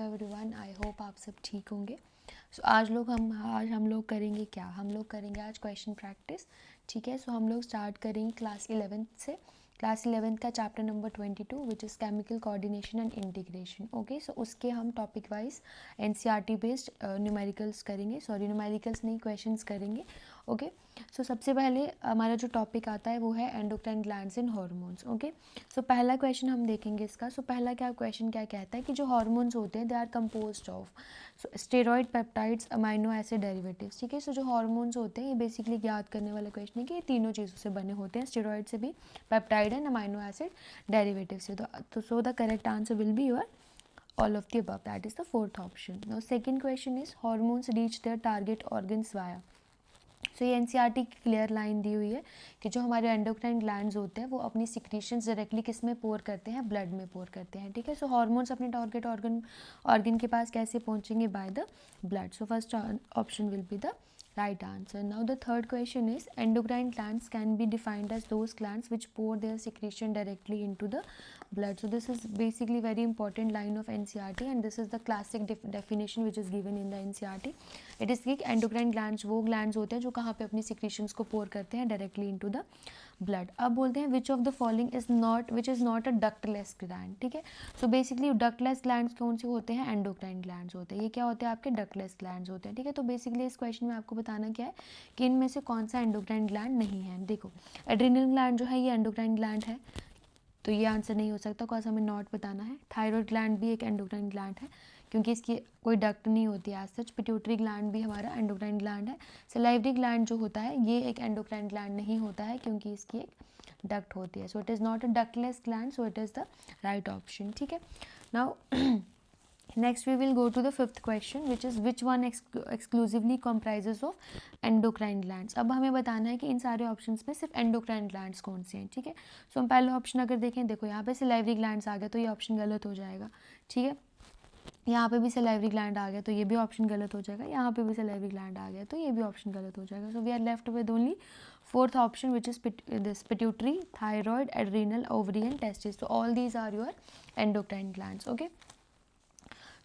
Hello everyone, I hope आप सब ठीक होंगे। आज हम लोग करेंगे क्या, हम लोग करेंगे आज क्वेश्चन प्रैक्टिस। ठीक है, सो हम लोग स्टार्ट करेंगे क्लास 11th से। क्लास 11th का chapter number 22 which is chemical coordination and integration. Okay, so उसके हम topic wise NCERT based numericals करेंगे, सॉरी न्यूमेरिकल्स नहीं, क्वेश्चंस करेंगे। ओके, सो सबसे पहले हमारा जो टॉपिक आता है वो है endocrine glands and hormones. Okay, so पहला क्वेश्चन हम देखेंगे इसका। सो पहला क्वेश्चन क्या कहता है कि जो हार्मोन्स होते हैं they are composed of steroid, peptides, amino acid derivatives. ठीक है, सो जो हार्मोन्स होते हैं ये बेसिकली याद करने वाला क्वेश्चन है कि ये तीनों चीज़ों से बने होते हैं, स्टेरॉइड से भी, peptide and amino acid derivative से। तो सो the correct answer will be your all of the above, that is the fourth option. Now second question is hormones reach their target organs via। सो ये NCERT की clear line दी हुई है कि जो हमारे endocrine glands होते हैं वो अपनी सिक्रीशंस डायरेक्टली किस में पोर करते हैं, ब्लड में पोर करते हैं। ठीक है, सो हार्मोन्स अपने टारगेट ऑर्गन के पास कैसे पहुंचेंगे, by the blood. So first option will be the right answer. Now the third question is endocrine glands can be defined as those glands which pour their secretion directly into the blood. So this is basically very important line of NCERT and this is the classic definition which is given in the NCERT. It is कि endocrine glands वो glands होते हैं जो कहाँ पे अपनी secretions को pour करते हैं directly into the blood. अब बोलते हैं which of the following is not a ductless gland. ठीक है, so basically ductless glands कौन से होते हैं, endocrine glands होते हैं। ये क्या होते हैं, आपके ductless glands होते हैं। ठीक है, तो बेसिकली इस क्वेश्चन में आपको बताना क्या है कि इनमें से कौन सा एंडोक्राइन ग्लैंड नहीं है। देखो एड्रिनल ग्लैंड जो है ये एंडोक्राइन ग्लैंड है, तो ये आंसर नहीं हो सकता, कौन सा हमें नॉट बताना है। थायराइड ग्लैंड भी एक एंडोक्राइन ग्लैंड है क्योंकि इसकी कोई डक्ट नहीं होती है एज सच। पिट्यूटरी ग्लैंड भी हमारा एंडोक्राइन ग्लैंड है। सलाइवरी ग्लैंड जो होता है ये एक एंडोक्राइन ग्लैंड नहीं होता है क्योंकि इसकी एक डक्ट होती है। So it is not a ductless gland, so it is the right option. ठीक है, now next we will go to the fifth question which is which one exclusively comprises of endocrine glands। अब हमें बताना है कि इन सारे options में सिर्फ एंडोक्राइन ग्लैंड्स कौन से हैं। ठीक है, सो हम पहला ऑप्शन अगर देखें, देखो यहाँ पे सिलाइवरी ग्लैंड्स आ गया तो ये ऑप्शन गलत हो जाएगा। ठीक है, यहाँ पे भी सिलाइवरी ग्लैंड आ गया तो ये भी ऑप्शन गलत हो जाएगा, यहाँ पे भी सिलाइवरी ग्लैंड आ गया तो ये भी ऑप्शन गलत हो जाएगा। So we are left with only fourth option which is this pituitary, thyroid, adrenal, ovary and testis. तो all these are your endocrine glands. Okay,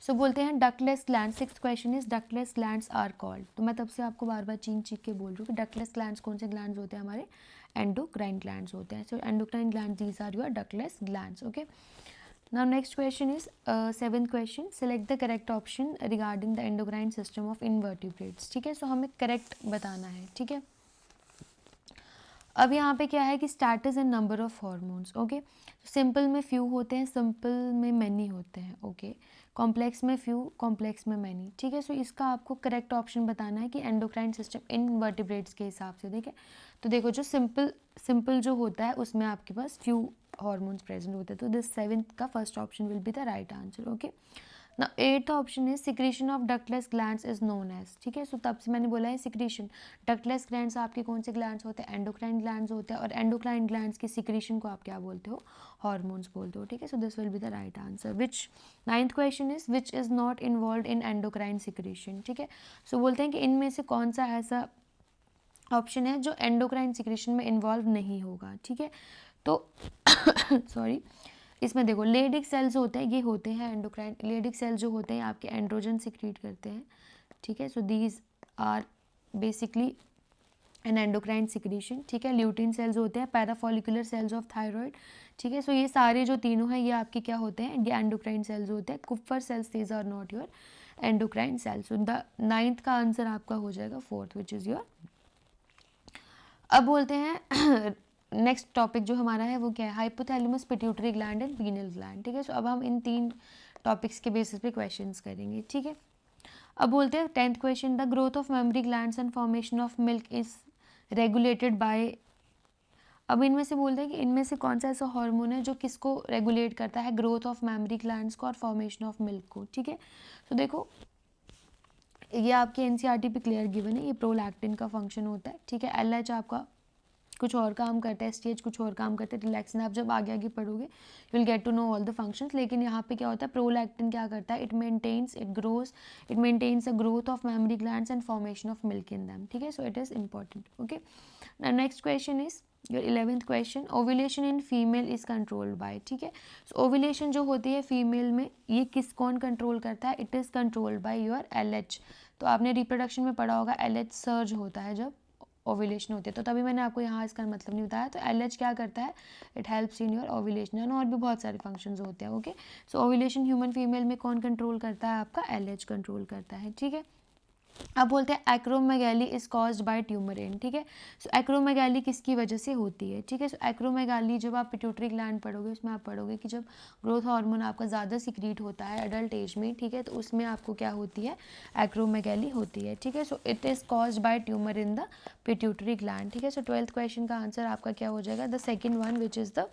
so बोलते हैं ductless glands. Sixth question is ductless glands are called. तो मैं तब से आपको बार बार चीख के बोल रही हूँ कि डक्टलेस ग्लैंड्स कौन से ग्लैंड्स होते हैं, हमारे एंडोक्राइन ग्लैंड्स होते हैं। So endocrine glands these are your ductless glands. Okay, now next question is seventh question, select the correct option regarding the endocrine system of invertebrates. ठीक है, सो हमें करेक्ट बताना है। ठीक है, अब यहाँ पे क्या है कि status and number of hormones. Okay, simple में फ्यू होते हैं, सिंपल में मैनी होते हैं। ओके, कॉम्प्लेक्स में फ्यू, कॉम्प्लेक्स में मैनी। ठीक है, सो इसका आपको करेक्ट ऑप्शन बताना है कि एंडोक्राइन सिस्टम इन वर्टिब्रेट्स के हिसाब से। ठीक है, तो देखो जो सिंपल जो होता है उसमें आपके पास फ्यू हॉर्मोन्स प्रेजेंट होते हैं, तो दिस सेवेंथ का first option will be the right answer. Okay, ना एट्थ ऑप्शन है secretion of ductless glands is known as. ठीक है, सो तब से मैंने बोला है सिक्रीशन, डक्टलेस ग्लैंड्स आपके कौन से ग्लैंड्स होते हैं, एंडोक्राइन ग्लैंड्स होते हैं, और एंडोक्राइन ग्लैंड्स की सिक्रीशन को आप क्या बोलते हो, हार्मोन्स बोलते हो। ठीक है, so this will be the right answer. Which ninth question is which is not involve in endocrine secretion. ठीक है, सो बोलते हैं कि इनमें से कौन सा ऐसा ऑप्शन है जो एंडोक्राइन सिक्रीशन में इन्वॉल्व नहीं होगा। ठीक है, तो सॉरी, इसमें देखो लेडिक सेल्स होते हैं, ये होते हैं एंडोक्राइन। लेडिक सेल्स जो होते हैं आपके एंड्रोजन सिक्रीट करते हैं। ठीक है, so these are basically an endocrine secretion. ठीक है, ल्यूटिन सेल्स होते हैं, पैराफॉलिकुलर सेल्स ऑफ थायराइड। ठीक है, सो ये सारे जो तीनों हैं ये आपके क्या होते हैं, ये एंडोक्राइन सेल्स होते हैं। Kupffer cells these are not your endocrine cells. So the ninth का आंसर आपका हो जाएगा फोर्थ विच इज़ योर। अब बोलते हैं नेक्स्ट टॉपिक जो हमारा है वो क्या है, hypothalamus, pituitary gland and penal gland. ठीक है, सो अब हम इन तीन टॉपिक्स के बेसिस पे क्वेश्चंस करेंगे। ठीक है, अब बोलते हैं tenth question, the growth of mammary glands and formation of milk is regulated by. अब इनमें से बोलते हैं कि इनमें से कौन सा ऐसा हार्मोन है जो किसको रेगुलेट करता है, ग्रोथ ऑफ मेमरी ग्लैंड्स को और फॉर्मेशन ऑफ मिल्क को। ठीक है, तो देखो ये आपके एनसीईआरटी पे क्लियर गिवन है, ये प्रोलैक्टिन का फंक्शन होता है। ठीक है, एलएच आपका कुछ और काम करता है, स्टेज कुछ और काम करता है, रिलैक्सिन आप जब आगे आगे पढ़ोगे you will get to know all the functions. लेकिन यहाँ पे क्या होता है, प्रोलैक्टिन क्या करता है, it maintains the growth of mammary glands and formation of milk in them. ठीक है, so it is important. Okay, next question is your 11th question, ovulation in female is controlled by, ठीक है। सो ovulation जो होती है female में, ये कौन कंट्रोल करता है? It is controlled by your LH। तो आपने रिप्रोडक्शन में पढ़ा होगा LH सर्ज होता है जब ओव्यूलेशन होती है, तो तभी मैंने आपको यहाँ इसका मतलब नहीं बताया। तो LH क्या करता है? It helps in your ovulation, और भी बहुत सारे फंक्शंस होते हैं। ओके, सो ओव्यूलेशन ह्यूमन फीमेल में कौन कंट्रोल करता है? आपका LH कंट्रोल करता है, ठीक है। अब बोलते हैं एक्रोमेगाली इज कॉज्ड बाय ट्यूमरिन, ठीक है। सो एक्रोमेगाली किसकी वजह से होती है? ठीक है, सो एक्रोमेगाली जब आप पिट्यूटरी ग्लैंड पढ़ोगे उसमें आप पढ़ोगे कि जब ग्रोथ हार्मोन आपका ज़्यादा सिक्रीट होता है एडल्ट एज में, ठीक है, तो उसमें आपको क्या होती है? एक्रोमेगाली होती है, ठीक है। So it is caused by tumour in the pituitary gland, ठीक है। सो 12th क्वेश्चन का आंसर आपका क्या हो जाएगा? The second one which is the,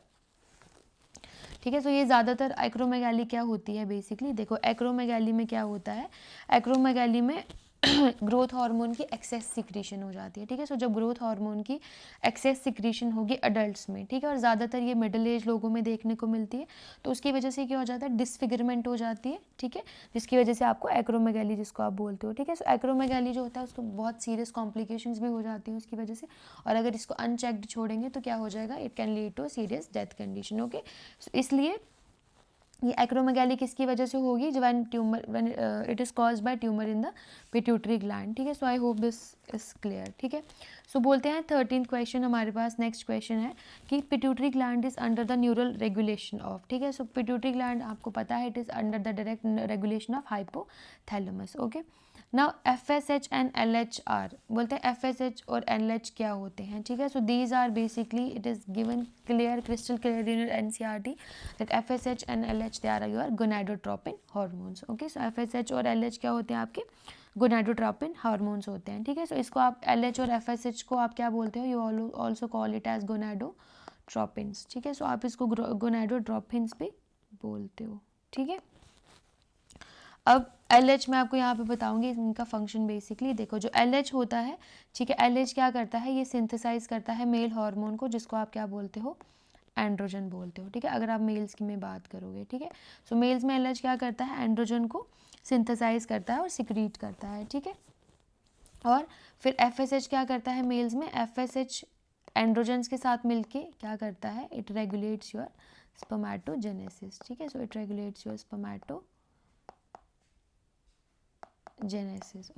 ठीक है। सो ये ज़्यादातर एक्रोमेगाली क्या होती है? बेसिकली देखो एक्रोमेगाली में क्या होता है, एक्रोमेगाली में ग्रोथ हार्मोन की एक्सेस सिक्रीशन हो जाती है, ठीक है। सो जब ग्रोथ हार्मोन की एक्सेस सिक्रीशन होगी अडल्ट्स में, ठीक है, और ज़्यादातर ये मिडिल एज लोगों में देखने को मिलती है, तो उसकी वजह से क्या हो जाता है? डिसफिगरमेंट हो जाती है, ठीक है, जिसकी वजह से आपको एक्रोमेगाली जिसको आप बोलते हो, ठीक है। सो एक्रोमेगाली जो होता है उसको बहुत सीरियस कॉम्प्लिकेशंस भी हो जाती हैं उसकी वजह से, और अगर इसको अनचेक्ड छोड़ेंगे तो क्या हो जाएगा? It can lead to serious death condition, okay. इसलिए ये एक्रोमेगाली किसकी वजह से होगी? जो when it is caused by tumour in the pituitary gland, ठीक है। So I hope this is clear, ठीक है। सो बोलते हैं 13th क्वेश्चन हमारे पास नेक्स्ट क्वेश्चन है कि pituitary gland is under the neural regulation of, ठीक है। सो पिट्यूटरी ग्लैंड आपको पता है it is under the direct regulation of hypothalamus, okay. Now FSH and LH are, बोलते हैं FSH और LH क्या होते हैं, ठीक है। So these are basically it is given clear, crystal clear in your NCERT that FSH and LH they are your gonadotropin hormones, okay। so FSH और LH क्या होते हैं? आपके gonadotropin hormones होते हैं, ठीक है। सो इसको आप LH और FSH को आप क्या बोलते हो? You also call it as gonadotropins, ठीक है। सो आप इसको gonadotropins भी बोलते हो, ठीक है। अब LH मैं आपको यहाँ पे बताऊंगी इनका फंक्शन। बेसिकली देखो जो LH होता है, ठीक है, LH क्या करता है? ये सिंथेसाइज करता है मेल हार्मोन को, जिसको आप क्या बोलते हो? एंड्रोजन बोलते हो, ठीक है, अगर आप मेल्स की में बात करोगे, ठीक है। सो मेल्स में LH क्या करता है? एंड्रोजन को सिंथेसाइज करता है और सिक्रीट करता है, ठीक है। और फिर FSH क्या करता है? मेल्स में FSH एंड्रोजन्स के साथ मिलके क्या करता है? इट रेगुलेट्स योर स्पर्मेटोजेनेसिस, ठीक है। So it regulates your spermatogenesis,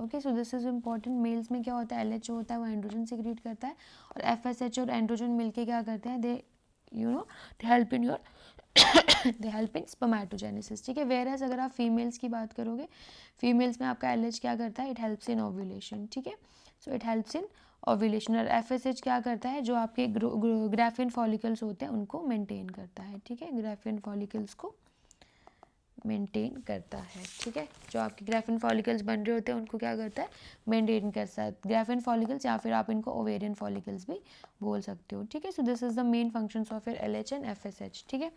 okay. So this is important. Males में क्या होता है? LH जो होता है वो एंड्रोजन सिक्रीट करता है, और FSH और एंड्रोजन मिलके क्या करते हैं? दे they help in your they help in spermatogenesis, ठीक है। वेयरएज अगर आप फीमेल्स की बात करोगे, फीमेल्स में आपका LH क्या करता है? इट हेल्प्स इन ओव्यूलेशन, ठीक है। So it helps in ovulation. और FSH क्या करता है? जो आपके ग्राफियन फॉलिकल्स होते हैं उनको मेंटेन करता है, ठीक है, ग्राफियन फॉलिकल्स को मेंटेन करता है, ठीक है। जो आपके ग्राफियन फॉलिकल्स बन रहे होते हैं उनको क्या करता है? मेंटेन करता है, ग्राफियन फॉलिकल्स, या फिर आप इनको ओवेरियन फॉलिकल्स भी बोल सकते हो, ठीक है। So this is the main functions of your LH and FSH, ठीक है।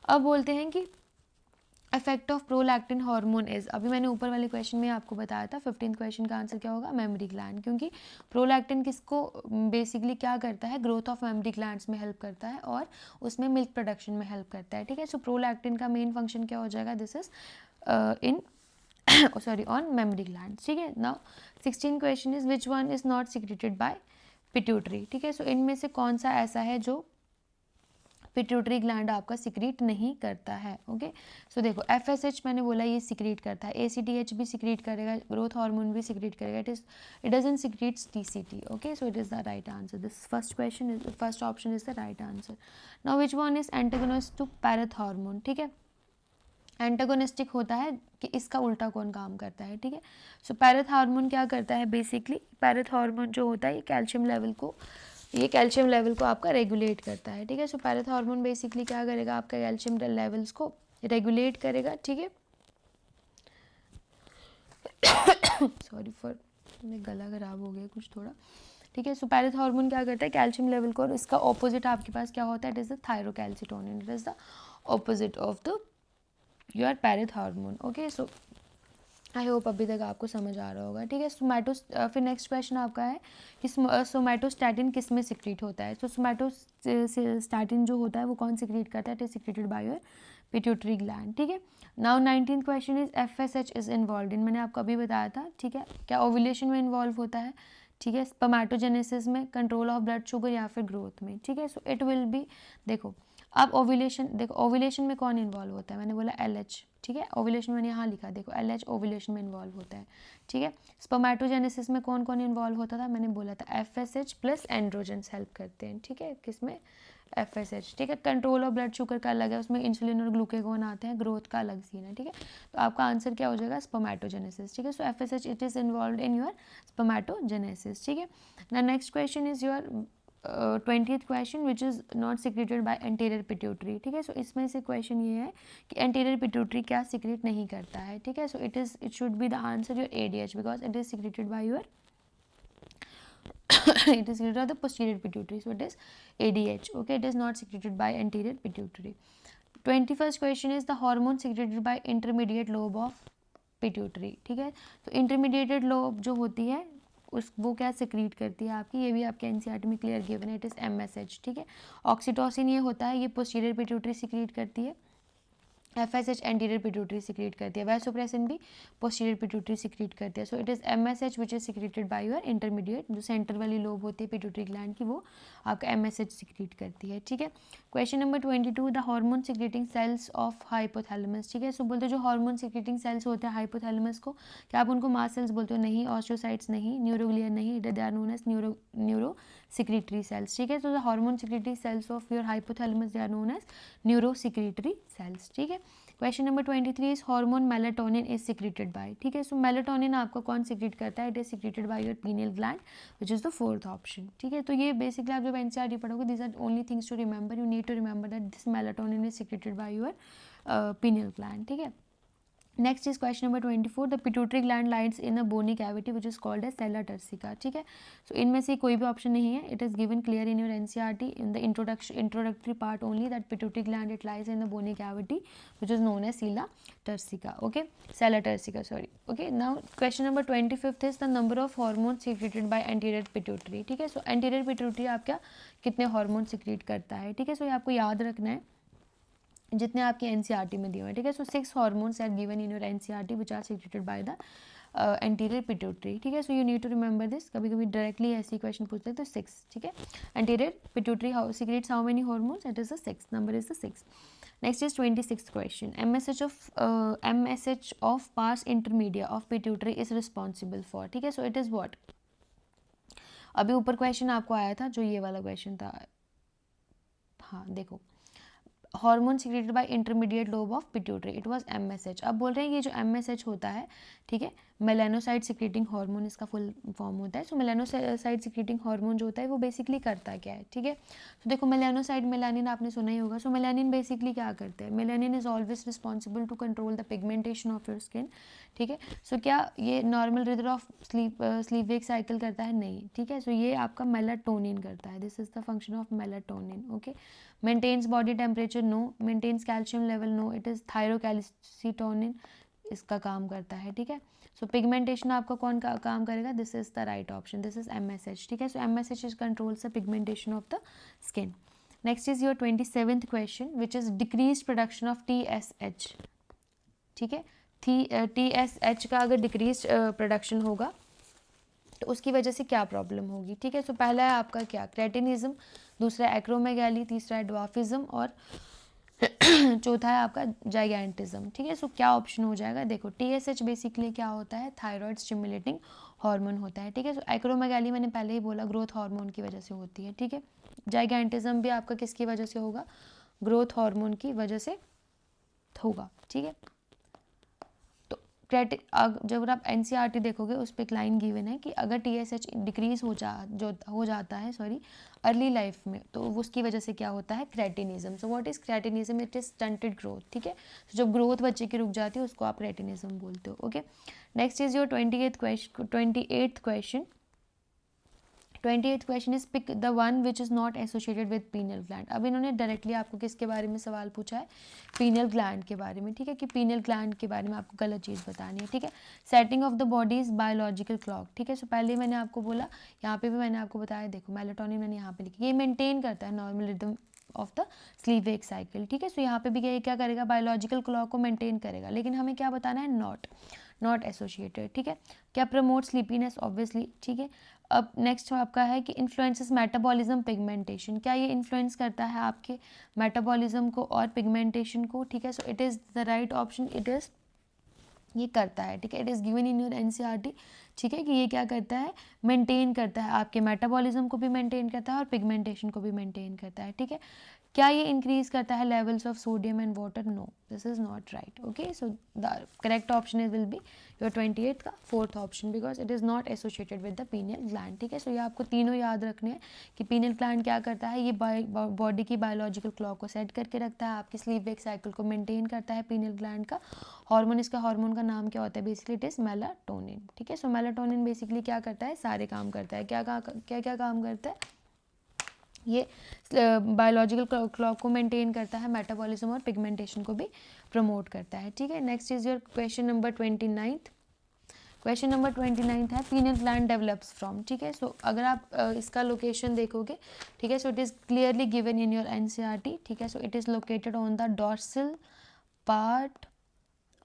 अब बोलते हैं कि effect of prolactin hormone is, अभी मैंने ऊपर वाले क्वेश्चन में आपको बताया था 15th क्वेश्चन का आंसर क्या होगा? मेमोरी ग्लैंड, क्योंकि प्रोलैक्टिन किसको बेसिकली क्या करता है? ग्रोथ ऑफ मेमोरी ग्लैंड्स में हेल्प करता है और उसमें मिल्क प्रोडक्शन में हेल्प करता है, ठीक है। सो प्रोलैक्टिन का मेन फंक्शन क्या हो जाएगा? This is in sorry on memory gland, ठीक है। Now 16 question is which one is not secreted by pituitary, ठीक है। सो इनमें से कौन सा ऐसा है जो पिट्यूटरी ग्लैंड आपका सिक्रीट नहीं करता है, ओके। सो देखो FSH मैंने बोला ये सिक्रीट करता है, ACTH भी सिक्रीट करेगा, ग्रोथ हार्मोन भी सिक्रीट करेगा, it doesn't secretes TCT, okay. So it is the right answer, this first option is the right answer. Now which one is antagonist to parathormone, ठीक है। Antagonistic होता है कि इसका उल्टा कौन काम करता है, ठीक है। सो पैराथॉर्मोन क्या करता है? बेसिकली पैराथॉर्मोन जो होता है ये कैल्शियम लेवल को आपका रेगुलेट करता है, ठीक है। सो पैराथॉर्मोन बेसिकली क्या करेगा? आपका कैल्शियम लेवल्स को रेगुलेट करेगा, ठीक है। सॉरी फॉर, गला खराब हो गया कुछ थोड़ा, ठीक है। सो पैराथॉर्मोन क्या करता है? कैल्शियम लेवल को, और इसका ऑपोजिट आपके पास क्या होता है? It is the thyrocalcitonin, it is the opposite of the your parathormone, okay. So I hope अभी तक आपको समझ आ रहा होगा, ठीक है। फिर नेक्स्ट क्वेश्चन आपका है कि सोमैटोस्टैटिन किस में सिक्रीट होता है? तो सोमैटोस्टैटिन जो होता है वो कौन सिक्रीट करता है? It is secreted by your pituitary gland, ठीक है। Now 19th question is FSH is involve in, मैंने आपको अभी बताया था, ठीक है, क्या ओव्यूलेशन में इन्वॉल्व होता है? ठीक है, स्पर्मेटोजेनेसिस में, कंट्रोल ऑफ ब्लड शुगर या फिर ग्रोथ में, ठीक है। सो इट विल बी, देखो अब ओव्यूलेशन, देखो ओव्यूलेशन में कौन इन्वॉल्व होता है, मैंने बोला LH, ठीक है, ओव्यूलेशन मैंने यहाँ लिखा, देखो LH ओव्यूलेशन में इन्वॉल्व होता है, ठीक है। स्पर्मेटोजेनेसिस में कौन कौन इन्वॉल्व होता था, मैंने बोला था FSH प्लस एंड्रोजन्स हेल्प करते हैं, ठीक है, किसमें, FSH, ठीक है। कंट्रोल ऑफ ब्लड शुगर का अलग है, उसमें इंसुलिन और ग्लूकेगोन आते हैं, ग्रोथ का अलग सीन है, ठीक है। तो आपका आंसर क्या हो जाएगा, स्पर्मेटोजेनेसिस, ठीक है। सो FSH it is involve in your spermatogenesis, ठीक है। The next question is your 20th question which is not secreted by anterior pituitary, ठीक है। सो इसमें से क्वेश्चन ये है कि एंटीरियर पिट्यूटरी क्या सिक्रेट नहीं करता है, ठीक है। So it should be the answer your ADH because it is secreted by your it is secreted by the posterior pituitary, so it is ADH, okay, it is not secreted by anterior pituitary. 21st question is the hormone secreted by intermediate lobe of pituitary, ठीक है। तो intermediate lobe जो होती है उस वो क्या secrete करती है आपकी, ये भी आपके एनसीईआरटी में क्लियर गिवन है, इट इज MSH, ठीक है। ऑक्सीटोसिन ये होता है, ये पोस्टीरियर पिट्यूटरी सिक्रीट करती है, FSH एंटीरियर पिट्यूटरी सिक्रीट करती है, वैसोप्रेसिन भी पोस्टीरियर पिट्यूटरी सिक्रीट करती है। So it is MSH which is secreted by your intermediate, जो सेंटर वाली लोब होती है पिट्यूटरी ग्लैंड की, वो आपका MSH सिक्रीट करती है, ठीक है। Question number 22, the hormone secreting cells of hypothalamus, ठीक है। सो बोलते हो जो हार्मोन सिक्रीटिंग सेल्स होते हैं हाइपोथैलेमस को, क्या आप उनको मास्ट सेल्स बोलते हो, नहीं, ऑस्ट्रोसाइट्स नहीं, न्यूरोग्लिया नहीं, they are known as neuro secretory cells, ठीक है। तो the hormone secretory cells of your hypothalamus, they are known as neurosecretory cells, ठीक है। Question number 23 is hormone melatonin is secreted by, ठीक है। सो मेलाटोनिन आपका कौन सिक्रेट करता है, it is secreted by your pineal gland which is the 4th option, ठीक है। तो ये बेसिकली आप जब एनसीईआरटी पढ़ोगे, this are only things to remember, you need to remember that this melatonin is secreted by your pineal gland, ठीक है। Next is question number 24, the pituitary gland lies in a bony cavity which is called as sella turcica, ठीक है। सो इनमें से कोई भी option नहीं है, it is given clear in your NCERT in the introductory part only that pituitary gland it lies in the bony cavity which is known as sella turcica, okay, sella turcica, sorry, okay. Now question number 25 is the number of hormone secreted by anterior pituitary, ठीक है। सो anterior pituitary आपका कितने hormone secrete करता है, ठीक है। सो ये आपको याद रखना है जितने आपके एनसीईआरटी में दिए हुए हैं, ठीक है। So 6 hormones are given in your NCERT which are secreted by the anterior pituitary, ठीक है। So you need to remember this, कभी कभी डायरेक्टली ऐसी क्वेश्चन पूछते हैं तो 6, ठीक है। Anterior pituitary secretes how many hormones, it is the 6, number is the 6। Next is 26th question, MSH of pars intermedia of pituitary is responsible for, ठीक है। सो इट इज व्हाट, अभी ऊपर क्वेश्चन आपको आया था जो ये वाला क्वेश्चन था, हाँ देखो, hormone secreted bye intermediate lobe of pituitary, it was MSH। अब बोल रहे हैं ये जो MSH होता है, ठीक है, मेलानोसाइट सिक्रेटिंग हार्मोन इसका फुल फॉर्म होता है। सो मेलानोसाइट सिक्रेटिंग हार्मोन जो होता है वो बेसिकली करता क्या है, ठीक है। तो देखो मेलानोसाइट, मेलानिन आपने सुना ही होगा। सो मेलानिन बेसिकली क्या करते हैं, melanin is always responsible to control the pigmentation of your skin, ठीक है। सो क्या ये normal rhythm of sleep wake cycle करता है, नहीं, ठीक है। सो ये आपका मेलाटोनिन करता है, this is the function of melatonin, okay. Maintains body temperature, no. Maintains calcium level, no, it is thyrocalcitonin इसका काम करता है, ठीक है। सो पिगमेंटेशन आपका कौन का काम करेगा, this is the right option, this is MSH, ठीक है। सो MSH is controls the pigmentation of the skin. Next is your 27th question which is decrease production of TSH, ठीक है। TSH का अगर डिक्रीज प्रोडक्शन होगा तो उसकी वजह से क्या प्रॉब्लम होगी, ठीक है। सो पहला है आपका क्या, क्रेटिनिज्म, दूसरा है एक्रोमेगैली, तीसरा है ड्वार्फिज्म और चौथा है आपका जाइगेंटिज्म, ठीक है। सो क्या ऑप्शन हो जाएगा, देखो TSH बेसिकली क्या होता है, थायराइड स्टिमुलेटिंग हार्मोन होता है, ठीक है। सो एक्रोमेगैली मैंने पहले ही बोला ग्रोथ हार्मोन की वजह से होती है, ठीक है। जाइगेंटिज्म भी आपका किसकी वजह से होगा, ग्रोथ हार्मोन की वजह से होगा, ठीक है। जब आप एनसीईआरटी देखोगे उस पर एक लाइन गिवन है कि अगर TSH डिक्रीज हो जाता है अर्ली लाइफ में, तो उसकी वजह से क्या होता है, cretinism. So what is cretinism, it is stunted growth, ठीक है। तो जब ग्रोथ बच्चे की रुक जाती है उसको आप क्रेटिनिज्म बोलते हो, okay. Next is your 28th question 28th question is pick the one which is not associated with pineal gland. अब इन्होंने डायरेक्टली आपको किसके बारे में सवाल पूछा है, पीनियल ग्लैंड के बारे में, ठीक है, कि पीनियल ग्लैंड के बारे में आपको गलत चीज़ बतानी है, ठीक है। Setting of the body is biological clock, ठीक है। सो पहले मैंने आपको बोला, यहाँ पे भी मैंने आपको बताया, देखो मेलाटोनिन मैंने यहाँ पे लिखी, ये मेंटेन करता है normal rhythm of the sleep wake cycle, ठीक है। सो यहाँ पे भी क्या करेगा, बायोलॉजिकल क्लॉक को मेंटेन करेगा, लेकिन हमें क्या बताना है, नॉट एसोसिएटेड, ठीक है। क्या प्रमोट स्लीपीनेस, ऑब्वियसली, ठीक है। अब नेक्स्ट आपका है कि इन्फ्लुएंसेस मेटाबॉलिज्म पिगमेंटेशन, क्या ये इन्फ्लुएंस करता है आपके मेटाबॉलिज्म को और पिगमेंटेशन को, ठीक है। So it is the right option, it is, ये करता है, ठीक है। It is given in your NCERT, ठीक है, कि ये क्या करता है, मेंटेन करता है, आपके मेटाबॉलिज्म को भी मेंटेन करता है और पिगमेंटेशन को भी मेंटेन करता है, ठीक है। क्या ये इंक्रीज करता है levels of sodium and water, no, this is not right, okay. So the correct option is will be your 28 का fourth option, because it is not associated with the pineal gland, ठीक है। सो ये आपको तीनों याद रखने हैं कि पीनियल ग्लैंड क्या करता है, ये बॉडी की बायोलॉजिकल क्लॉक को सेट करके रखता है, आपकी स्लीप वेक साइकिल को मेंटेन करता है पीनियल ग्लैंड का। हार्मोन, इसका हार्मोन का नाम क्या होता है, बेसिकली इट इज़ मेलाटोनिन, ठीक है। सो मेलाटोनिन बेसिकली क्या करता है, सारे काम करता है, क्या क्या काम करता है, ये बायोलॉजिकल क्लॉक को मेंटेन करता है, मेटाबॉलिज्म और पिगमेंटेशन को भी प्रमोट करता है, ठीक है। Next is your question number 29। Question number 29 है पीनियल ग्लैंड डेवलप्स फ्रॉम, ठीक है। सो अगर आप इसका लोकेशन देखोगे, ठीक है, so it is clearly given in your NCERT, ठीक है। So it is located on the dorsal part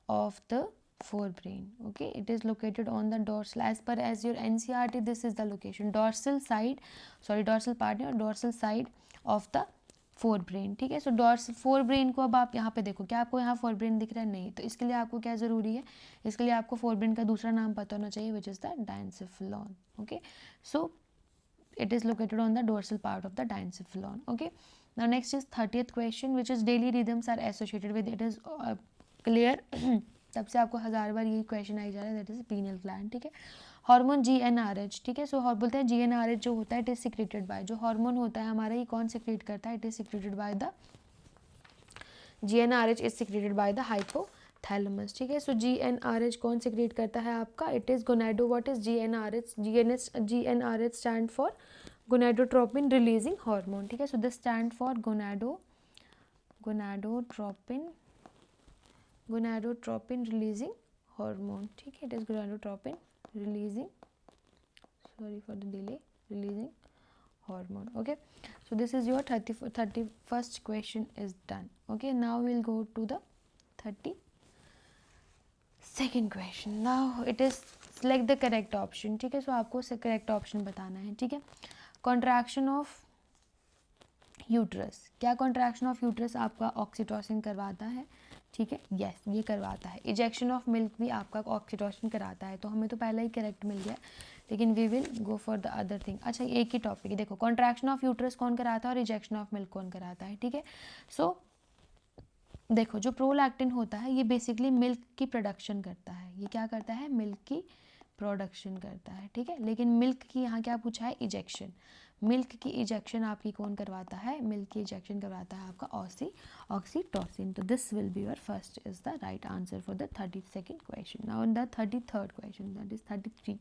of the forebrain, okay, it is located on the dorsal, as per as your NCERT, this is the location, dorsal side, sorry dorsal part or dorsal side of the forebrain, ठीक है। सो डॉर्स forebrain को अब आप यहाँ पे देखो, क्या आपको यहाँ फोरब्रेन दिख रहा है, नहीं, तो इसके लिए आपको क्या ज़रूरी है, इसके लिए आपको फोरब्रेन का दूसरा नाम पता होना चाहिए, which is the diencephalon, okay. So it is located on the dorsal part of the diencephalon, okay। Now next is 30th question, which is daily rhythms are associated with, it is clear तब से आपको 1000 बार यही question I जा रहा है, that is pineal gland, ठीक है। Hormone GnRH, ठीक है। सो बोलते हैं GnRH जो होता है इट इज सिक्रेटेड बाय, जो हार्मोन होता है हमारा, ये कौन सिक्रेट करता है, it is secreted by the GnRH is secreted by the hypothalamus, ठीक है। सो GnRH कौन सिक्रेट करता है आपका, it is gonado, what is GnRH, GnRH stand for gonadotropin releasing hormone, ठीक है। So this stand for gonadotropin releasing hormone, ठीक है, it is gonadotropin releasing, sorry for the delay, releasing hormone, okay। So this is your 31st question is done, okay। Now we'll go to the 32nd question, now it is select the correct option, ठीक है। सो आपको correct option बताना है, ठीक है। Contraction of uterus, क्या contraction of uterus आपका oxytocin करवाता है, ठीक है, यस ये करवाता है। इजेक्शन ऑफ मिल्क भी आपका ऑक्सीटोसिन कराता है, तो हमें तो पहला ही करेक्ट मिल गया, लेकिन we will go for the other thing. अच्छा एक ही टॉपिक है, देखो कॉन्ट्रैक्शन ऑफ यूट्रस कौन कराता है और इजेक्शन ऑफ मिल्क कौन कराता है, ठीक है। सो देखो जो प्रोलैक्टिन होता है ये बेसिकली मिल्क की प्रोडक्शन करता है, ये क्या करता है, मिल्क की प्रोडक्शन करता है, ठीक है। लेकिन मिल्क की यहाँ क्या पूछा है, इजेक्शन, मिल्क की इजेक्शन आपकी कौन करवाता है, मिल्क की इजेक्शन करवाता है आपका ऑक्सीटोसिन, तो this will be your first is the right answer for the 32nd question. Now in the 33rd question, that is 33।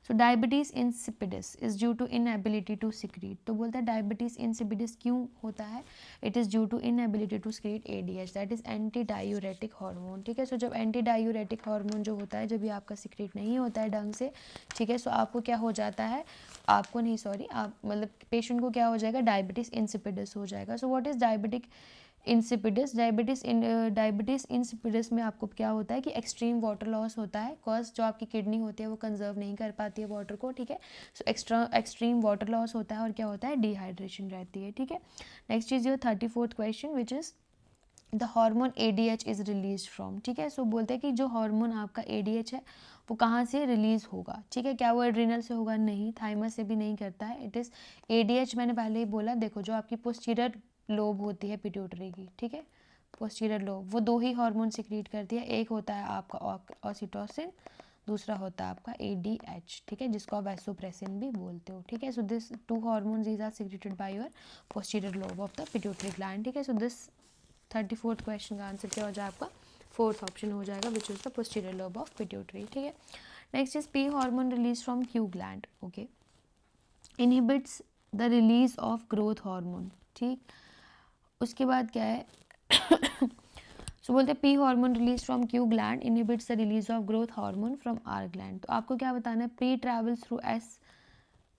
So diabetes insipidus is due to inability to secrete, तो बोलते हैं diabetes insipidus क्यों होता है, it is due to inability to secrete ADH, that is anti diuretic hormone, ठीक है। सो जब anti diuretic hormone जो होता है, जब ये आपका सिक्रीट नहीं होता है ढंग से, ठीक है, सो आपको क्या हो जाता है, आपको नहीं सॉरी आप मतलब पेशेंट को क्या हो जाएगा, डायबिटीज इंसिपिडिस हो जाएगा। So what is diabetic insipidus, diabetes insipidus में आपको क्या होता है कि एक्सट्रीम वाटर लॉस होता है, कॉज जो आपकी किडनी होती है वो कंजर्व नहीं कर पाती है वाटर को, ठीक है। सो एक्सट्रीम वाटर लॉस होता है और क्या होता है, डिहाइड्रेशन रहती है, ठीक है। Next is your 34th question, which is the hormone ADH is release from, ठीक है। सो बोलते हैं कि जो हार्मोन आपका ADH है वो कहाँ से रिलीज होगा, ठीक है, क्या वो एड्रिनल से होगा, नहीं, थाइमस से भी नहीं करता है, इट इज़ ADH, मैंने पहले ही बोला, देखो जो आपकी पोस्टीरियर लोब होती है पिट्यूटरी की, ठीक है, पोस्टीरियर लोब, वो दो ही हार्मोन सिक्रीट करती है, एक होता है आपका ऑक्सीटोसिन, दूसरा होता है आपका ADH, ठीक है, जिसको आप वैसोप्रेसिन भी बोलते हो, ठीक है। So this two hormones these are secreted by your posterior lobe of the pituitary gland, ठीक है। सो दिस 34th क्वेश्चन का आंसर क्या हो जाएगा आपका, फोर्थ ऑप्शन हो जाएगा, which is the posterior lobe of pituitary, ठीक है। Next is P hormone release from Q gland, okay, inhibits the release of growth hormone, ठीक। उसके बाद क्या है सो बोलते हैं P hormone release from Q gland inhibits the release of growth hormone from R gland, तो आपको क्या बताना है, P travels through S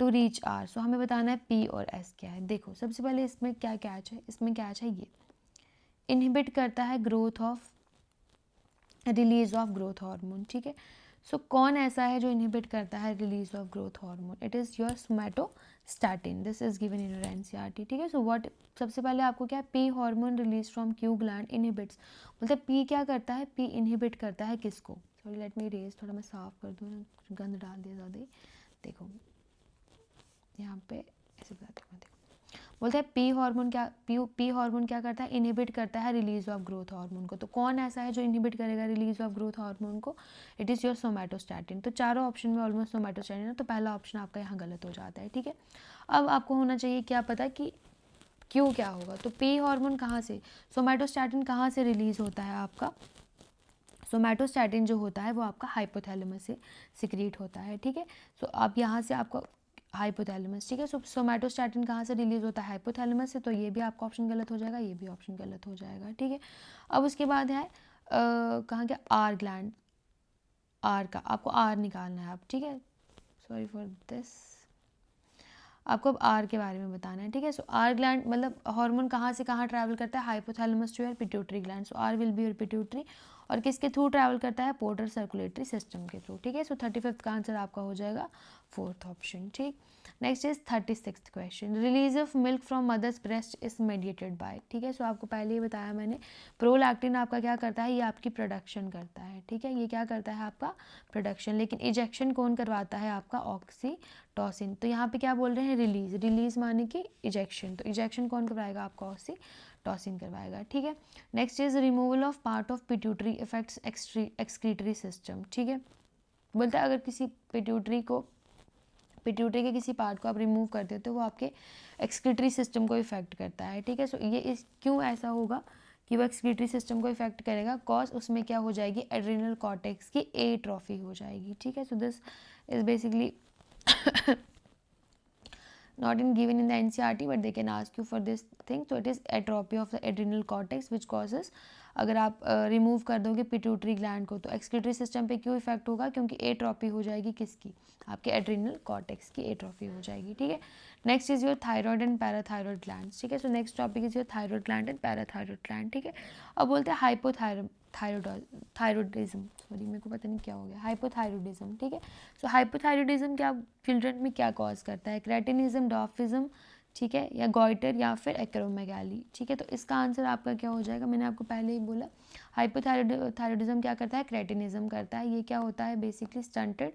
to reach R, so हमें बताना है P और S क्या है। देखो सबसे पहले इसमें क्या कैच है, इसमें कैच है ये इनहिबिट करता है growth of release of growth hormone, ठीक है। सो कौन ऐसा है जो इनहिबिट करता है release of growth hormone? It is your somatostatin, this is given in your NCERT, ठीक है। सो व्हाट, सबसे पहले आपको क्या है, P hormone release from Q gland inhibits, मतलब पी क्या करता है, पी इनहिबिट करता है किसको? सॉरी लेट मी रेज, थोड़ा मैं साफ कर दूँ ना, गंद डाल दिया ज़्यादा ही। देखो यहाँ पे ऐसे बताती हूँ, देखो बोलते हैं पी हार्मोन क्या, पी हार्मोन क्या करता है, इनहिबिट करता है रिलीज ऑफ ग्रोथ हार्मोन को। तो कौन ऐसा है जो इनहिबिट करेगा रिलीज ऑफ ग्रोथ हार्मोन को? It is your somatostatin. तो चारों ऑप्शन में ऑलमोस्ट सोमैटोस्टैटिन है, तो पहला ऑप्शन आपका यहाँ गलत हो जाता है, ठीक है। अब आपको होना चाहिए क्या पता कि क्यों क्या होगा। तो पी हार्मोन कहाँ से, सोमैटोस्टैटिन कहाँ से रिलीज होता है आपका? सोमैटोस्टैटिन जो होता है वो आपका हाइपोथैलेमस से सिक्रीट होता है, ठीक है। सो आप यहाँ से आपको हाइपोथैलेमस, ठीक है। सो सोमैटोस्टैटिन कहाँ से रिलीज होता है, हाइपोथैलेमस से, तो ये भी आपका ऑप्शन गलत हो जाएगा, ये भी ऑप्शन गलत हो जाएगा, ठीक है। अब उसके बाद है कहाँ क्या, आर ग्लैंड, आर का आपको आर निकालना है आप, ठीक है। सॉरी फॉर दिस, आपको अब आर के बारे में बताना है, ठीक है। सो आर ग्लैंड मतलब हार्मोन कहाँ से कहाँ ट्रैवल करता है, hypothalamus to your pituitary gland, so R will be your pituitary, और किसके थ्रू ट्रैवल करता है, पोर्टर सर्कुलेटरी सिस्टम के थ्रू, ठीक है। सो 35th का आंसर आपका हो जाएगा फोर्थ ऑप्शन, ठीक। Next is 36th question, release of milk from mother's breast is mediated by, ठीक है। सो आपको पहले ही बताया मैंने, प्रोलैक्टिन आपका क्या करता है, ये आपकी प्रोडक्शन करता है, ठीक है, ये क्या करता है आपका प्रोडक्शन, लेकिन इजेक्शन कौन करवाता है आपका, ऑक्सीटोसिन। तो यहाँ पे क्या बोल रहे हैं, रिलीज, रिलीज माने कि इजेक्शन, तो इजेक्शन कौन करवाएगा आपका, ऑक्सीटोसिन करवाएगा, ठीक है। Next is removal of part of pituitary effects excretory system, ठीक है। बोलते हैं अगर किसी पिट्यूटरी के किसी पार्ट को आप रिमूव कर देते हो वो आपके एक्सक्रीटरी सिस्टम को इफेक्ट करता है, ठीक है। सो ये इस क्यों ऐसा होगा कि वो एक्सक्रीटरी सिस्टम को इफेक्ट करेगा, कॉज उसमें क्या हो जाएगी, एड्रिनल कॉर्टेक्स की एट्रोफी हो जाएगी, ठीक है। So this is basically not in given in the NCERT but they can ask you for this thing. So it is atrophy of the adrenal cortex which causes, अगर आप remove कर दोगे pituitary gland को तो excretory system पे क्यों effect होगा, क्योंकि एट्रोफी हो जाएगी किसकी, आपके एड्रिनल कॉर्टेक्स की एट्रोफी हो जाएगी, ठीक है। Next is your thyroid and parathyroid gland, ठीक है। So next topic is your thyroid gland and parathyroid gland, ठीक है। अब बोलते हैं थायरोडिज्म, सॉरी मेरे को पता नहीं क्या हो गया, हाइपोथायरोडिज्म, ठीक है। सो हाइपोथायरोडिज्म क्या चिल्ड्रन में क्या कॉज करता है, क्रेटिनिज्म, डॉर्फिज्म, ठीक है, या गॉइटर या फिर एक्रोमेगाली, ठीक है। तो इसका आंसर आपका क्या हो जाएगा, मैंने आपको पहले ही बोला हाइपोथायरोडिज्म क्या करता है, क्रेटिनिज्म करता है, ये क्या होता है बेसिकली स्टंटेड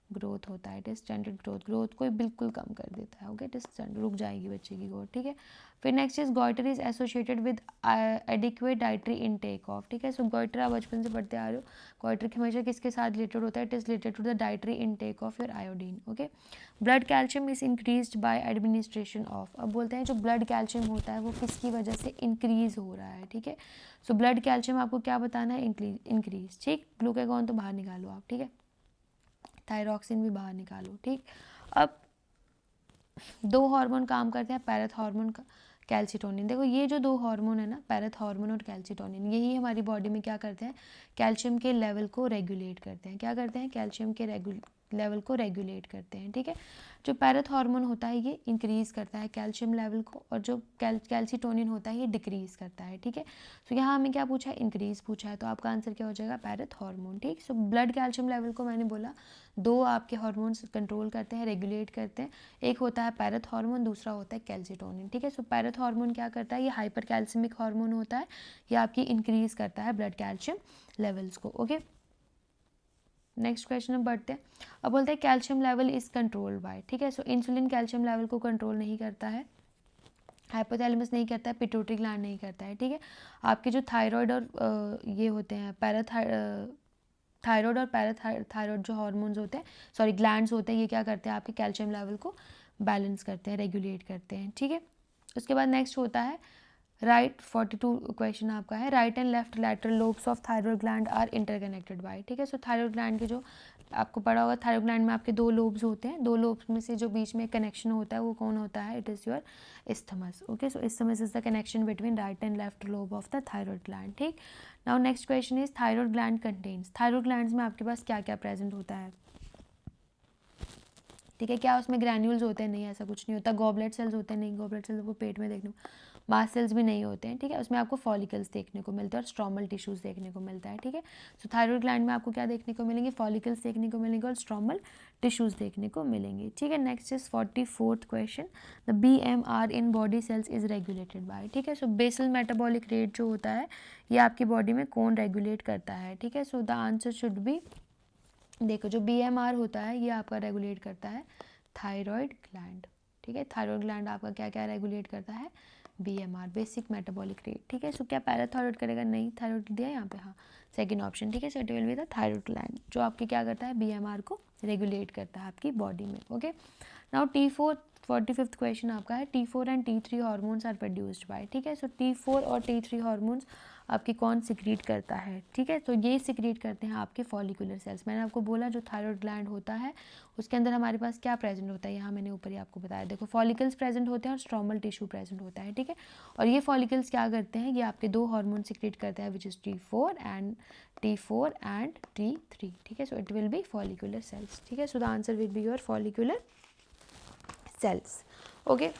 ग्रोथ होता है, इट इज स्टंटेड ग्रोथ को बिल्कुल कम कर देता है, ओके, इट इज रुक जाएगी बच्चे की ग्रोथ, ठीक है। फिर next is goitre is associated with adequate dietary intake of, ठीक है। सो गॉइटर आप बचपन से पढ़ते आ रहे हो, गॉइटर हमेशा किसके साथ रिलेटेड होता है, it is related to the dietary intake of your iodine, okay. Blood calcium is increased by administration of, अब बोलते हैं जो ब्लड कैल्शियम होता है वो किसकी वजह से इंक्रीज हो रहा है, ठीक है। सो ब्लड कैल्शियम आपको क्या बताना है, इंक्रीज, ठीक। ग्लूकागॉन तो बाहर निकालो आप, ठीक है, थायरॉक्सिन भी बाहर निकालो, ठीक। अब दो हार्मोन काम करते हैं, पैरेथ हार्मोन का कैल्सिटोनिन, देखो ये जो दो हार्मोन है ना, पैरेथ हार्मोन और कैल्सिटोनिन, यही हमारी बॉडी में क्या करते हैं, कैल्शियम के लेवल को रेगुलेट करते हैं, क्या करते हैं, कैल्शियम के लेवल को रेगुलेट करते हैं, ठीक है। जो पैरेथ हार्मोन होता है ये इंक्रीज़ करता है कैल्शियम लेवल को, और जो कैल्सिटोनिन होता है ये डिक्रीज़ करता है, ठीक है। सो यहाँ हमें क्या पूछा है, इंक्रीज़ पूछा है, तो आपका आंसर क्या हो जाएगा, पैरेथ हार्मोन, ठीक। सो ब्लड कैल्शियम लेवल को मैंने बोला दो आपके हार्मोन्स कंट्रोल करते हैं, रेगुलेट करते हैं, एक होता है पैरेथ हार्मोन, दूसरा होता है कैल्सिटोनिन, ठीक है। सो पैरेथ हार्मोन क्या करता है, ये हाइपर कैल्सिमिक हार्मोन होता है, ये आपकी इंक्रीज़ करता है ब्लड कैल्शियम लेवल्स को, ओके। नेक्स्ट क्वेश्चन में बढ़ते हैं। अब बोलते हैं calcium level is controlled by, ठीक है। सो इंसुलिन कैल्शियम लेवल को कंट्रोल नहीं करता है, हाइपोथैलेमस नहीं करता है, पिट्यूटरी ग्लैंड नहीं करता है, ठीक है। आपके जो थायराइड और ये होते हैं थायराइड और पैराथायराइड जो हार्मोन्स होते हैं, सॉरी ग्लैंड्स होते हैं, ये क्या करते हैं आपके कैल्शियम लेवल को बैलेंस करते हैं, रेगुलेट करते हैं, ठीक है। उसके बाद नेक्स्ट होता है राइट 42 क्वेश्चन आपका है, right and left lateral lobes of thyroid gland are interconnected by, ठीक है। सो थायराइड ग्लैंड के जो आपको पढ़ा होगा, थायराइड ग्लैंड में आपके दो लोब्स होते हैं, दो लोब्स में से जो बीच में कनेक्शन होता है वो कौन होता है, it is your isthmus, okay. So isthmus is the connection between right and left lobe of the thyroid gland, ठीक। Now next question is thyroid gland contains, thyroid glands में आपके पास क्या क्या प्रेजेंट होता है, ठीक है। क्या उसमें ग्रैन्यूल्स होते हैं? नहीं, ऐसा कुछ नहीं होता। गॉबलेट सेल्स होते हैं? नहीं, गॉबलेट सेल्स आपको पेट में देखने को, मास्ट सेल्स भी नहीं होते हैं, ठीक है। उसमें आपको फॉलिकल्स देखने को मिलते हैं और स्ट्रोमल टिश्यूज़ देखने को मिलता है, ठीक है। सो थायराइड ग्लैंड में आपको क्या देखने को मिलेंगे? फॉलिकल्स देखने को मिलेंगे और स्ट्रोमल टिश्यूज़ देखने को मिलेंगे, ठीक है। Next is 44th question, the BMR in body cells is regulated by, ठीक है। सो बेसल मेटाबॉलिक रेट जो होता है ये आपकी बॉडी में कौन रेगुलेट करता है, ठीक है। So the answer should be, देखो जो BMR होता है ये आपका रेगुलेट करता है थायराइड ग्लैंड, ठीक है। थायराइड ग्लैंड आपका क्या क्या रेगुलेट करता है? BMR, बेसिक मेटाबॉलिक रेट, ठीक है। सो क्या पैराथायराइड करेगा? नहीं, थायराइड दिया यहाँ पे, हाँ, सेकंड ऑप्शन, ठीक है। So it will be the thyroid gland जो आपके क्या करता है? BMR को रेगुलेट करता है आपकी बॉडी में, okay. Now T4, 45th question आपका है, T4 and T3 hormones are produced by, ठीक है। सो T4 और T3 हार्मोन्स आपकी कौन सिक्रीट करता है, ठीक है। तो ये सिक्रीट करते हैं आपके फॉलिकुलर सेल्स। मैंने आपको बोला जो थायराइड ग्लैंड होता है उसके अंदर हमारे पास क्या प्रेजेंट होता है, यहाँ मैंने ऊपर ही आपको बताया, देखो फॉलिकल्स प्रेजेंट होते हैं और स्ट्रोमल टिश्यू प्रेजेंट होता है, ठीक है। और ये फॉलिकल्स क्या करते हैं? ये आपके दो हार्मोन सिक्रीट करते हैं which is T4 and T3, ठीक है। So it will be follicular cells, ठीक है। So the answer will be your follicular cells, okay.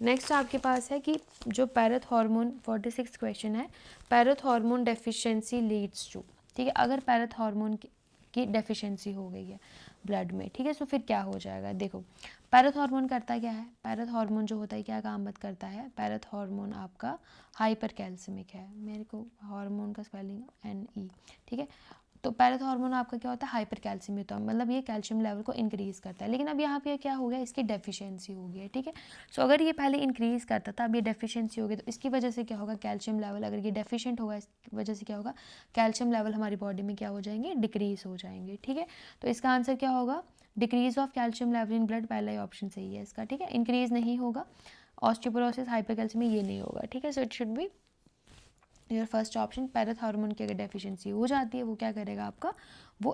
Next आपके पास है कि जो पैरथ हार्मोन, 46 क्वेश्चन है, पैरथ हार्मोन डेफिशिएंसी लीड्स टू, ठीक है। अगर पैरथ हार्मोन की डेफिशिएंसी हो गई है ब्लड में, ठीक है, तो फिर क्या हो जाएगा? देखो पैरथ हार्मोन करता क्या है? पैरथ हार्मोन जो होता है क्या काम करता है? पैरथ हार्मोन आपका हाइपर कैल्सिमिक है, मेरे को हार्मोन का स्पेलिंग NE, ठीक है। तो पैरथ हार्मोन आपका क्या होता है? हाइपर कैल्सियम, तो मतलब ये कैल्शियम लेवल को इंक्रीज़ करता है। लेकिन अब यहाँ पे क्या हो गया? इसकी डेफिशिएंसी हो गई है, ठीक है। सो अगर ये पहले इंक्रीज़ करता था, अब ये डेफिशिएंसी हो गई, तो इसकी वजह से क्या होगा? कैल्शियम लेवल, अगर ये डेफिशिएंट होगा इसकी वजह से क्या होगा? कैल्शियम लेवल हमारी बॉडी में क्या हो जाएंगे? डिक्रीज हो जाएंगे, ठीक है। तो इसका आंसर क्या होगा? Decrease of calcium level in blood, पहला ही ऑप्शन सही है इसका, ठीक है। इंक्रीज नहीं होगा, ऑस्टियोपोरोसिस, हाइपर कैल्शियम में ये नहीं होगा, ठीक है। So it should be your first option. Parathormone की अगर डेफिशिएंसी हो जाती है वो क्या करेगा आपका? वो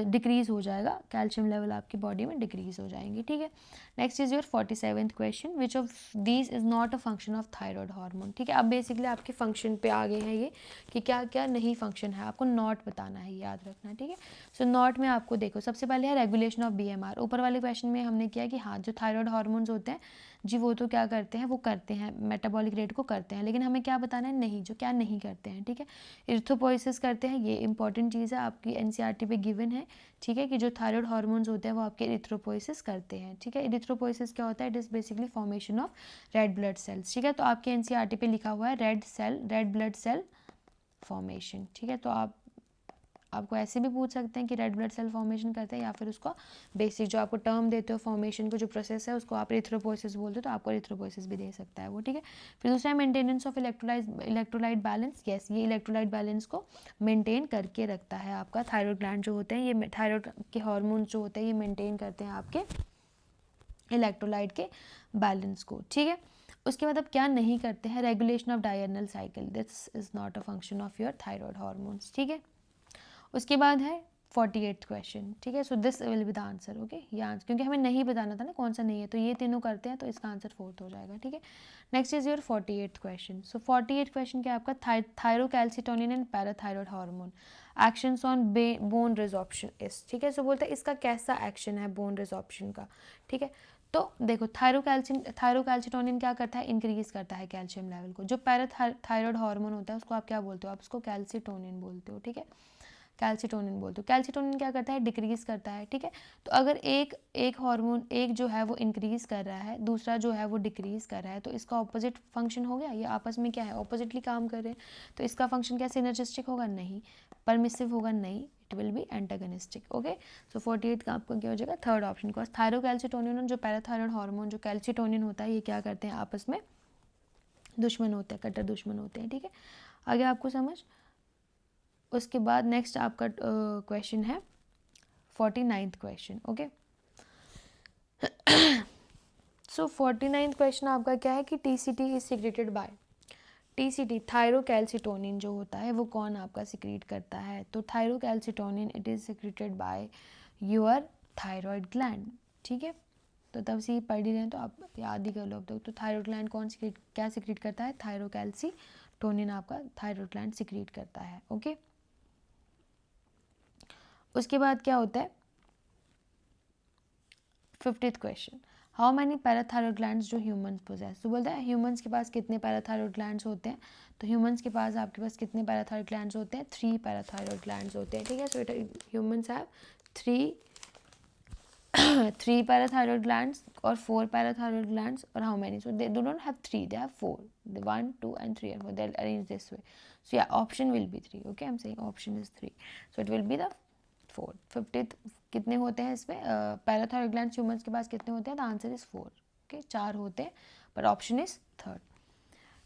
डिक्रीज़ हो जाएगा, कैल्शियम लेवल आपकी बॉडी में डिक्रीज़ हो जाएंगे, ठीक है। Next is your 47th question, which of these is not a function of thyroid hormone, ठीक है। अब बेसिकली आपके फंक्शन पे आ गए हैं ये कि क्या क्या नहीं फंक्शन है, आपको नॉट बताना है, याद रखना, ठीक है। सो नॉट में आपको देखो सबसे पहले है रेगुलेशन ऑफ BMR। ऊपर वाले क्वेश्चन में हमने किया कि हाँ जो थायराइड हार्मोन्स होते हैं जी वो तो क्या करते हैं? वो करते हैं मेटाबॉलिक रेट को करते हैं, लेकिन हमें क्या बताना है? नहीं, जो क्या नहीं करते हैं, ठीक है। इरिथ्रोपोइसिस करते हैं, ये इंपॉर्टेंट चीज़ है, आपकी NCERT पे गिवन है, ठीक है, कि जो थायराइड हार्मोन्स होते हैं वो आपके इरिथ्रोपोइसिस करते हैं, ठीक है। इरिथ्रोपोइसिस क्या होता है? It is basically formation of red blood cells, ठीक है। तो आपके NCERT पे लिखा हुआ है रेड ब्लड सेल फॉर्मेशन, ठीक है। तो आपको ऐसे भी पूछ सकते हैं कि रेड ब्लड सेल फॉर्मेशन करते हैं, या फिर उसको बेसिक जो आपको टर्म देते हो फॉर्मेशन को जो प्रोसेस है उसको आप इरिथ्रोपोइसिस बोलते हो, तो आपको इरिथ्रोपोइसिस भी दे सकता है वो, ठीक है। फिर दूसरा maintenance of electrolyte balance, yes, ये इलेक्ट्रोलाइट बैलेंस को मेंटेन करके रखता है आपका थायराइड ग्लैंड जो होते हैं, ये थायराइड के हार्मोन जो होते हैं ये मेंटेन करते हैं आपके इलेक्ट्रोलाइट के बैलेंस को, ठीक है। उसके बाद अब क्या नहीं करते हैं? Regulation of diurnal cycle, this is not a function of your thyroid hormones, ठीक है। उसके बाद है 48th क्वेश्चन, ठीक है। So this will be the answer, okay. ये आंसर क्योंकि हमें नहीं बताना था ना कौन सा नहीं है, तो ये तीनों करते हैं तो इसका आंसर 4th हो जाएगा, ठीक है। Next is your 48th question. So 48 question क्या आपका? Thyrocalcitonin and parathyroid hormone actions on bone resorption is, ठीक है। सो बोलते हैं इसका कैसा एक्शन है बोन रिजॉर्प्शन का, ठीक है। तो देखो थायरोकैल्सिटोनिन क्या करता है? इंक्रीज करता है कैल्शियम लेवल को। जो पैराथायरॉयड हार्मोन होता है उसको आप क्या बोलते हो? आप उसको कैल्सिटोनिन बोलते हो, ठीक है। कैल्सिटोनिन बोलते हो। कैल्सिटोनिन क्या करता है? डिक्रीज करता है, ठीक है। तो अगर एक हार्मोन एक जो है वो इंक्रीज कर रहा है, दूसरा जो है वो डिक्रीज कर रहा है, तो इसका ऑपोजिट फंक्शन हो गया, ये आपस में क्या है? ऑपोजिटली काम कर रहे हैं, तो इसका फंक्शन क्या सिनर्जिस्टिक होगा? नहीं। परमिसिव होगा? नहीं। It will be antagonistic, okay. So 48 का आपको क्या हो जाएगा? थर्ड ऑप्शन को। थायरोकैल्सिटोनिन जो पैराथायरॉयड हार्मोन जो कैल्सिटोनिन होता है ये क्या करते हैं? आपस में दुश्मन होते हैं, कट्टर दुश्मन होते हैं, ठीक है। आगे आपको समझ। उसके बाद नेक्स्ट आपका क्वेश्चन है 49th क्वेश्चन, ओके। सो 49th क्वेश्चन आपका क्या है कि TCT is secreted bye, TCT thyrocalcitonin जो होता है वो कौन आपका सिक्रीट करता है? तो thyrocalcitonin it is secreted by your thyroid gland, ठीक है। तो तब से पढ़ ही रहे हैं तो आप याद ही कर लो अब तक। तो थायराइड ग्लैंड कौन क्या सिक्रीट करता है? थायरोकैल्सिटोनिन आपका थायराइड ग्लैंड सिक्रीट करता है, ओके। उसके बाद क्या होता है? 50th question, how many parathyroid glands जो ह्यूमंस पोजेस। तो बोलता है ह्यूमंस के पास कितने पैराथायरॉयड ग्लैंड्स होते हैं, तो ह्यूमंस के पास आपके पास कितने पैराथायरॉयड ग्लैंड्स होते हैं, 3 पैराथायरॉयड ग्लैंड्स होते हैं, ठीक है। So humans have 3 parathyroid glands और 4 पैराथायरॉयड ग्लैंड्स, और how many, so they do not have 3, they have 4, 1 2 and 3 and 4, they'll arrange this way. So yeah, option will be 3. Okay, I'm saying option is 3, so it will be the 4. 50th कितने होते हैं इसमें parathyroid glands humans के पास कितने होते हैं, the answer is 4. Okay, 4 होते हैं, but option is 3rd.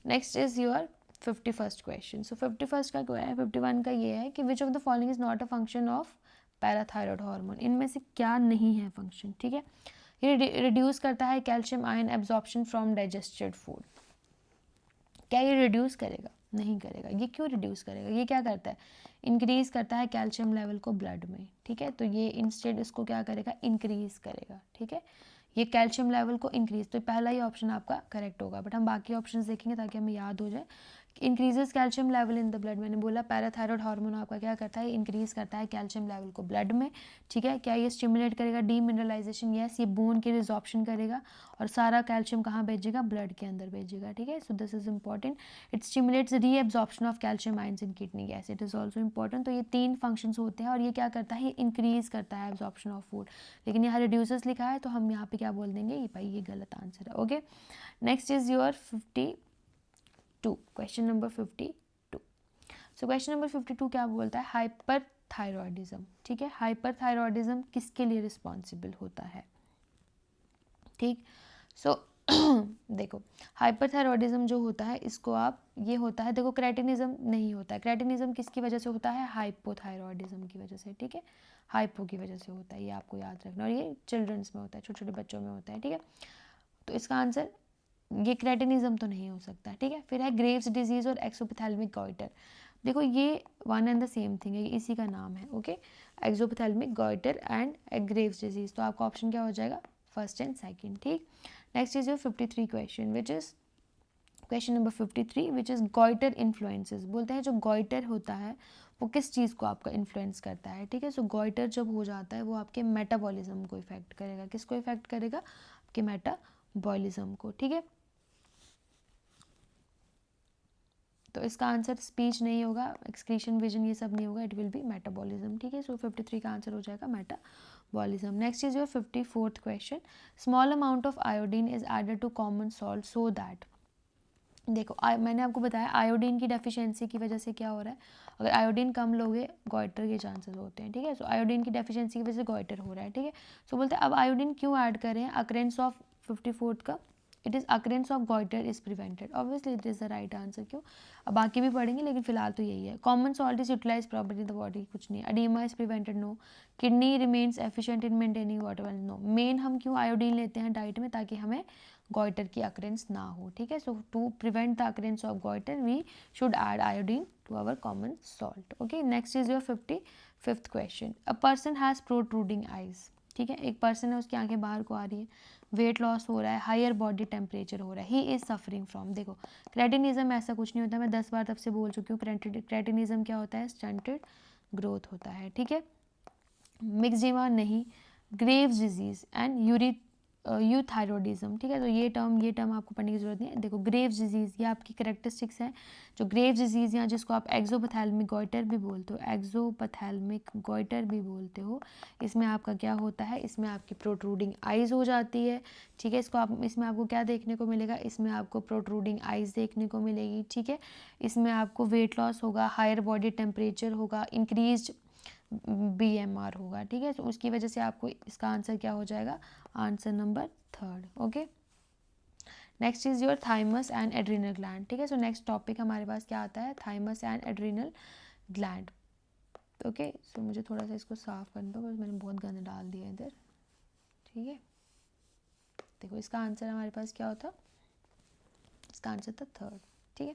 Next is your 51st question. So 51st का क्या है, 51 का ये है कि which of the following is not a function of parathyroid hormone, इनमें से क्या नहीं है फंक्शन, ठीक है। ये रिड्यूस करता है calcium ion absorption from digested food, क्या ये रिड्यूस करेगा, नहीं करेगा। ये क्यों रिड्यूस करेगा, ये क्या करता है, इंक्रीज करता है कैल्शियम लेवल को ब्लड में, ठीक है। तो ये इंस्टेड इसको क्या करेगा, इंक्रीज करेगा, ठीक है। ये कैल्शियम लेवल को इंक्रीज, तो पहला ही ऑप्शन आपका करेक्ट होगा, बट हम बाकी ऑप्शंस देखेंगे ताकि हमें याद हो जाए। Increases calcium level in the blood, मैंने बोला पैराथायरॉयड हार्मोन आपका क्या करता है, इंक्रीज करता है कैल्शियम लेवल को ब्लड में, ठीक है। क्या ये स्टिमुलेट करेगा डीमिनरलाइजेशन, यस, ये बोन के रिजॉर्प्शन करेगा और सारा कैल्शियम कहाँ भेजेगा, ब्लड के अंदर भेजेगा, ठीक है। So this is important, it stimulates reabsorption of calcium ions in kidney, yes, it is also important. तो ये 3 फंक्शंस होते हैं और ये क्या करता है, ये इंक्रीज करता है एब्जॉर्प्शन ऑफ फूड, लेकिन यहाँ रिड्यूसेस लिखा है तो हम यहाँ पे क्या बोल देंगे, ये भाई ये गलत आंसर है। Okay, next is your 52, question number 52. So question number 52 क्या बोलता है, हाइपरथायरॉयडिज्म, ठीक है। हाइपरथायरॉयडिज्म किसके लिए रिस्पॉन्सिबल होता है, ठीक। सो देखो हाइपरथायरॉयडिज्म जो होता है इसको आप, ये होता है, देखो क्रेटिनिज्म नहीं होता है, क्रेटिनिज्म किसकी वजह से होता है, हाइपोथायरॉयडिज्म की वजह से, ठीक है। हाइपो की वजह से होता है, ये आपको याद रखना, और ये चिल्ड्रंस में होता है, छोटे छोटे बच्चों में होता है, ठीक है। तो इसका आंसर ये क्रेटिनिज्म तो नहीं हो सकता, ठीक है। फिर है ग्रेव्स डिजीज और एक्सोपिथेल्मिक गॉइटर, देखो ये one and the same thing है, ये इसी का नाम है, okay. Exophthalmic goitre and Graves disease, तो आपका ऑप्शन क्या हो जाएगा, फर्स्ट एंड सेकंड, ठीक। Next is your 53 question, which is question number 53, which is goitre influences. बोलते हैं जो गॉइटर होता है वो किस चीज़ को आपका इन्फ्लुएंस करता है, ठीक है। सो गॉइटर जब हो जाता है वो आपके मेटाबॉलिज्म को इफेक्ट करेगा, किसको इफेक्ट करेगा, आपके मेटाबॉलिज्म को, ठीक है। तो इसका आंसर स्पीच नहीं होगा, एक्सक्रीशन, विजन, ये सब नहीं होगा, इट विल बी मेटाबॉलिज्म, ठीक है। सो 53 का आंसर हो जाएगा metabolism. Next is your 54th question. Small amount of iodine is added to common salt so that, देखो मैंने आपको बताया आयोडीन की डेफिशिएंसी की वजह से क्या हो रहा है, अगर आयोडीन कम लोगे गॉइटर के चांसेस होते हैं, ठीक है. सो आयोडीन की डेफिशिएंसी की वजह से गॉइटर हो रहा है, ठीक है. सो बोलते हैं अब आयोडीन क्यों ऐड करें, अकरेंस ऑफ 54th का, it is occurrence of goitre is prevented, obviously it is the right answer. क्यों, अब बाकी भी पढ़ेंगे लेकिन फिलहाल तो यही है. Common salt is utilize property in the body, कुछ नहीं. Oedema is prevented, no. Kidney remains efficient in maintaining water, no. Main हम क्यों आयोडीन लेते हैं डाइट में, ताकि हमें गॉइटर की अकरेंस ना हो, ठीक है. So to prevent the occurrence of goitre we should add iodine to our common salt. Okay, next is your 55th question. A person has protruding eyes, ठीक है. एक पर्सन है, उसकी आंखें बाहर को आ रही है, वेट लॉस हो रहा है, हायर बॉडी टेम्परेचर हो रहा है, ही इज़ सफरिंग फ्रॉम, देखो क्रेटिनिज्म ऐसा कुछ नहीं होता, मैं 10 बार तब से बोल चुकी हूँ. क्रेटिनिज्म क्या होता है, स्टंटेड ग्रोथ होता है, ठीक है. मिक्सजिमा नहीं, ग्रेव्स डिजीज एंड यूथायरॉयडिज्म, ठीक है. तो ये टर्म आपको पढ़ने की जरूरत नहीं है. देखो ग्रेव्स डिजीज़ ये आपकी करेक्टरिस्टिक्स हैं. जो ग्रेव्स डिजीज़ या जिसको आप एक्सोपैथेल्मिक गॉइटर भी बोलते हो, एक्सोपैथेल्मिक गॉइटर भी बोलते हो, इसमें आपका क्या होता है, इसमें आपकी प्रोट्रूडिंग आइज़ हो जाती है, ठीक है. इसमें आपको क्या देखने को मिलेगा, इसमें आपको प्रोट्रूडिंग आइज़ देखने को मिलेगी, ठीक है. इसमें आपको वेट लॉस होगा, हायर बॉडी टेम्परेचर होगा, इंक्रीज BMR होगा, ठीक है. तो उसकी वजह से आपको इसका आंसर क्या हो जाएगा, answer number 3rd. Okay, next is your thymus and adrenal gland, ठीक है. सो नेक्स्ट टॉपिक हमारे पास क्या आता है, thymus and adrenal gland. Okay, so मुझे थोड़ा सा इसको साफ करना दो, बस मैंने बहुत गंद डाल दिया इधर, ठीक है. देखो इसका आंसर हमारे पास क्या होता, इसका आंसर था 3rd, ठीक है.